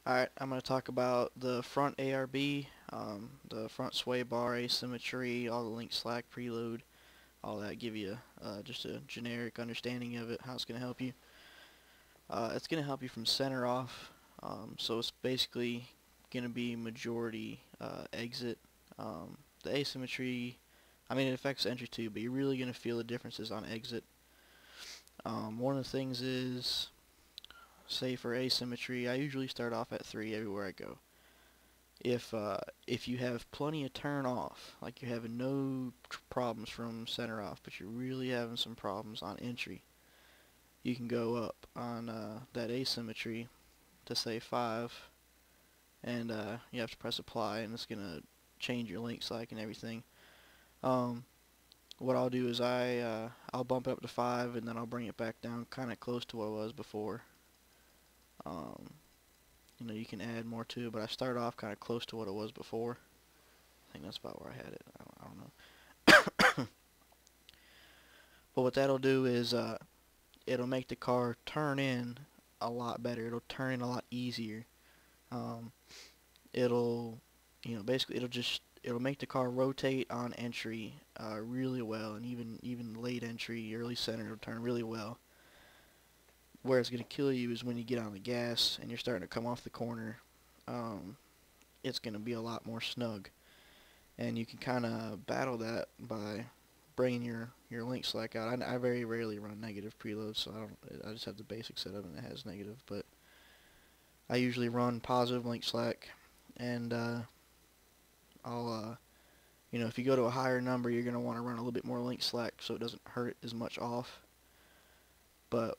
Alright, I'm going to talk about the front ARB, the front sway bar, asymmetry, all the link slack, preload, all that. Give you just a generic understanding of it, how it's going to help you. It's going to help you from center off, so it's basically going to be majority exit. The asymmetry, I mean, it affects entry too, but you're really going to feel the differences on exit. One of the things is, say for asymmetry, I usually start off at 3 everywhere I go. If you have plenty of turn off, like you're having no problems from center off, but you're really having some problems on entry, you can go up on that asymmetry to say 5, and you have to press apply, and it's gonna change your link slack and everything. What I'll do is I'll bump it up to 5, and then I'll bring it back down kind of close to what it was before. You know, you can add more to it, but I started off kind of close to what it was before. I think that's about where I had it. I don't know. But what that'll do is it'll make the car turn in a lot better. It'll turn in a lot easier. Um, it'll, basically it'll make the car rotate on entry really well, and even late entry, early center, it'll turn really well. Where it's going to kill you is when you get on the gas and you're starting to come off the corner. It's going to be a lot more snug, and you can kind of battle that by bringing your link slack out. I very rarely run negative preload, so I just have the basic setup and it has negative, but I usually run positive link slack, and I'll if you go to a higher number, you're going to want to run a little bit more link slack so it doesn't hurt as much off. But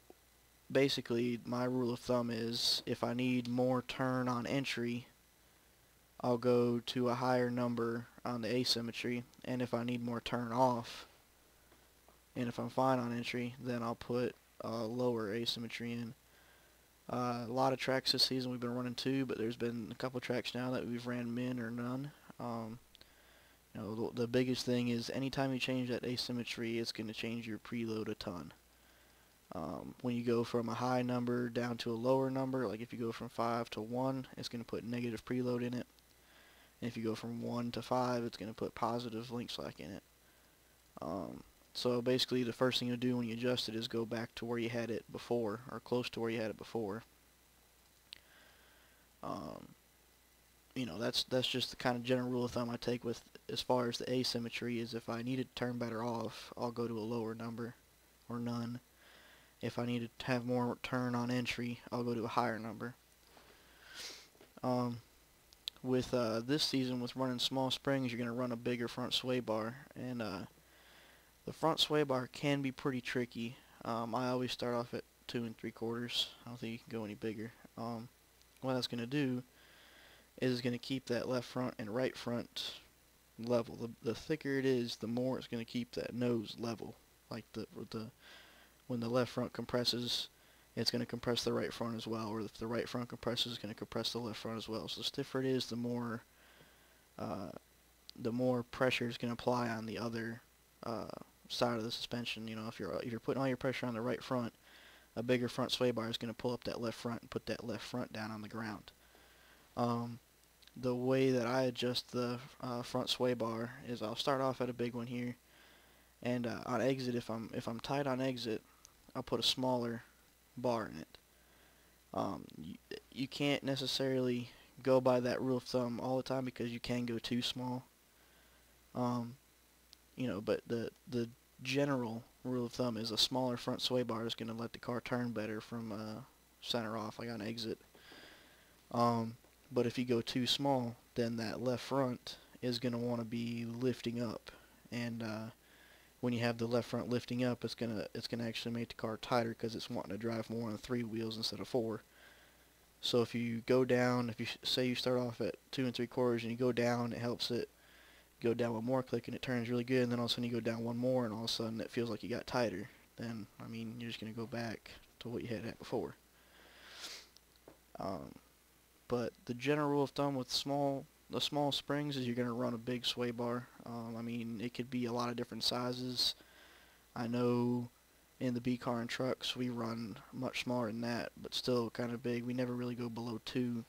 basically, my rule of thumb is if I need more turn on entry, I'll go to a higher number on the asymmetry, and if I need more turn off, and if I'm fine on entry, then I'll put lower asymmetry in. A lot of tracks this season we've been running 2, but there's been a couple tracks now that we've ran min or none. The biggest thing is anytime you change that asymmetry, it's going to change your preload a ton. When you go from a high number down to a lower number, like if you go from 5 to 1, it's going to put negative preload in it. And if you go from 1 to 5, it's going to put positive link slack in it. So basically the first thing you'll do when you adjust it is go back to where you had it before, or close to where you had it before. That's just the kind of general rule of thumb I take with as far as the asymmetry is if I need it to turn better off, I'll go to a lower number or none. If I need to have more turn on entry, I'll go to a higher number. With this season, with running small springs, you're going to run a bigger front sway bar, and the front sway bar can be pretty tricky. I always start off at 2 3/4. I don't think you can go any bigger. What that's going to do is it's going to keep that left front and right front level. The thicker it is, the more it's going to keep that nose level. Like when the left front compresses, it's going to compress the right front as well, or if the right front compresses, it's going to compress the left front as well. So the stiffer it is, the more pressure is going to apply on the other side of the suspension. If you're putting all your pressure on the right front, a bigger front sway bar is going to pull up that left front and put that left front down on the ground. The way that I adjust the front sway bar is I'll start off at a big one here, and on exit, if I'm tight on exit, I'll put a smaller bar in it. You can't necessarily go by that rule of thumb all the time because you can go too small. But the general rule of thumb is a smaller front sway bar is going to let the car turn better from center off, like on exit. But if you go too small, then that left front is going to want to be lifting up, and when you have the left front lifting up, it's gonna actually make the car tighter because it's wanting to drive more on 3 wheels instead of 4. So if you go down, if you say you start off at 2 3/4 and you go down, it helps it go down one more click and it turns really good, and then all of a sudden you go down one more and all of a sudden it feels like you got tighter. Then you're just gonna go back to what you had at before. But the general rule of thumb with the small springs is you're going to run a big sway bar. It could be a lot of different sizes. I know in the B car and trucks we run much smaller than that, but still kind of big. We never really go below 2.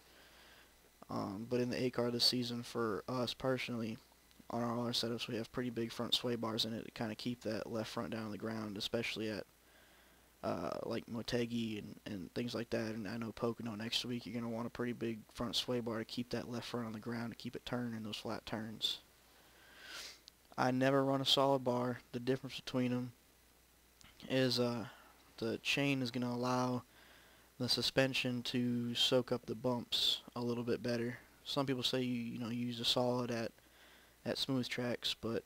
But in the A car this season, for us personally, on all our setups, we have pretty big front sway bars in it to kind of keep that left front down on the ground, especially at like Motegi and things like that. And I know Pocono next week, you're going to want a pretty big front sway bar to keep that left front on the ground, to keep it turning those flat turns. I never run a solid bar. The difference between them is the chain is going to allow the suspension to soak up the bumps a little bit better. Some people say you use a solid at smooth tracks, but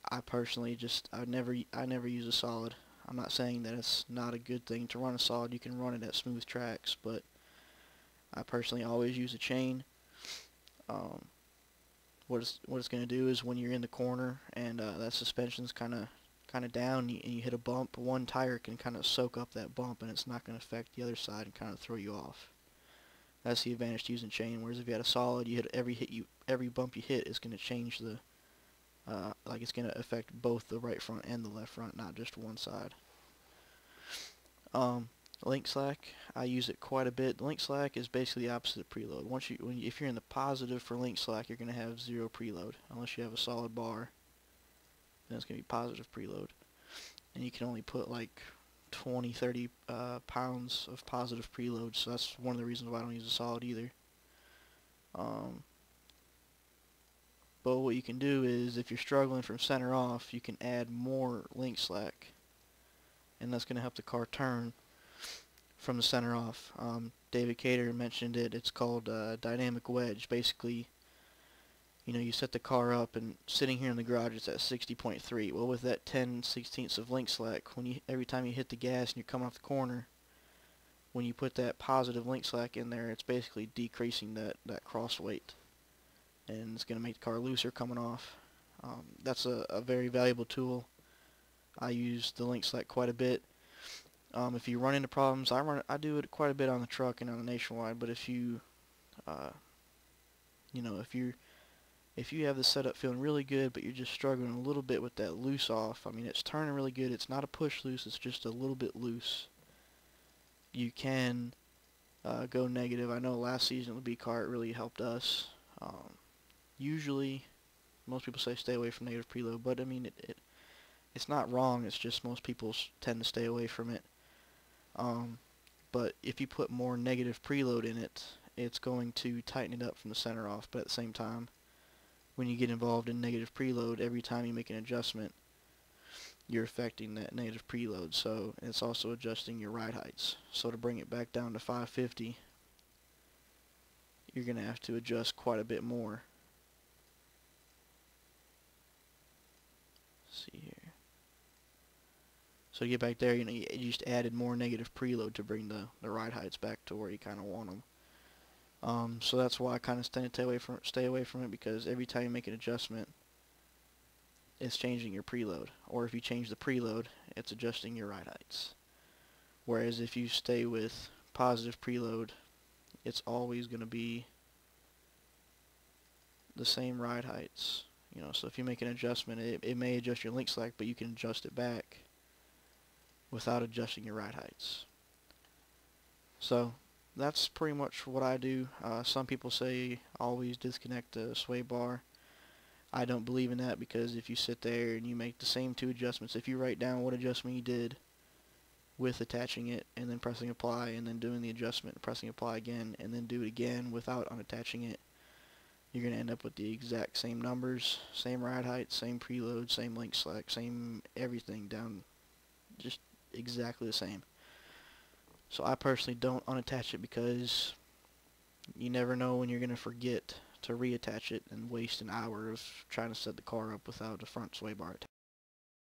I personally I never use a solid. I'm not saying that it's not a good thing to run a solid. You can run it at smooth tracks, but I personally always use a chain. Um, what it's going to do is when you're in the corner and that suspension's kind of down and you hit a bump, one tire can kind of soak up that bump and it's not going to affect the other side and kind of throw you off. That's the advantage to using chain. Whereas if you had a solid, you hit every bump you hit is going to change the like it's going to affect both the right front and the left front, not just one side. Link slack, I use it quite a bit. Link slack is basically the opposite of preload. If you're in the positive for link slack, you're going to have zero preload unless you have a solid bar. Then it's going to be positive preload, and you can only put like 20-30 pounds of positive preload. So that's one of the reasons why I don't use a solid either. But what you can do is, if you're struggling from center off, you can add more link slack, and that's going to help the car turn from the center off. David Cater mentioned it. It's called dynamic wedge. Basically, you set the car up, and sitting here in the garage, it's at 60.3. Well, with that 10/16 of link slack, every time you hit the gas and you're coming off the corner, when you put that positive link slack in there, it's basically decreasing that cross weight, and it's going to make the car looser coming off. That's a very valuable tool. I use the link slack quite a bit. If you run into problems, I do it quite a bit on the truck and on the Nationwide. But if you if you have the setup feeling really good, but you're just struggling a little bit with that loose off, I mean, it's turning really good. It's not a push loose. It's just a little bit loose. You can go negative. I know last season with the B car, it really helped us. Usually, most people say stay away from negative preload, but I mean, it's not wrong. It's just most people tend to stay away from it. But if you put more negative preload in it, it's going to tighten it up from the center off. But at the same time, when you get involved in negative preload, every time you make an adjustment, you're affecting that negative preload. So it's also adjusting your ride heights. So to bring it back down to 550, you're going to have to adjust quite a bit more. Let's see here. So to get back there, you just added more negative preload to bring the ride heights back to where you kind of want them. So that's why I kind of stay away from it, because every time you make an adjustment, it's changing your preload. Or if you change the preload, it's adjusting your ride heights. Whereas if you stay with positive preload, it's always going to be the same ride heights. So if you make an adjustment, it may adjust your link slack, but you can adjust it back without adjusting your ride heights. So that's pretty much what I do. Some people say always disconnect the sway bar. I don't believe in that, because if you sit there and you make the same two adjustments, if you write down what adjustment you did with attaching it and then pressing apply and then doing the adjustment and pressing apply again and then do it again without unattaching it, you're going to end up with the exact same numbers, same ride height, same preload, same link slack, same everything down, just exactly the same. So I personally don't unattach it, because you never know when you're going to forget to reattach it and waste an hour of trying to set the car up without a front sway bar attached.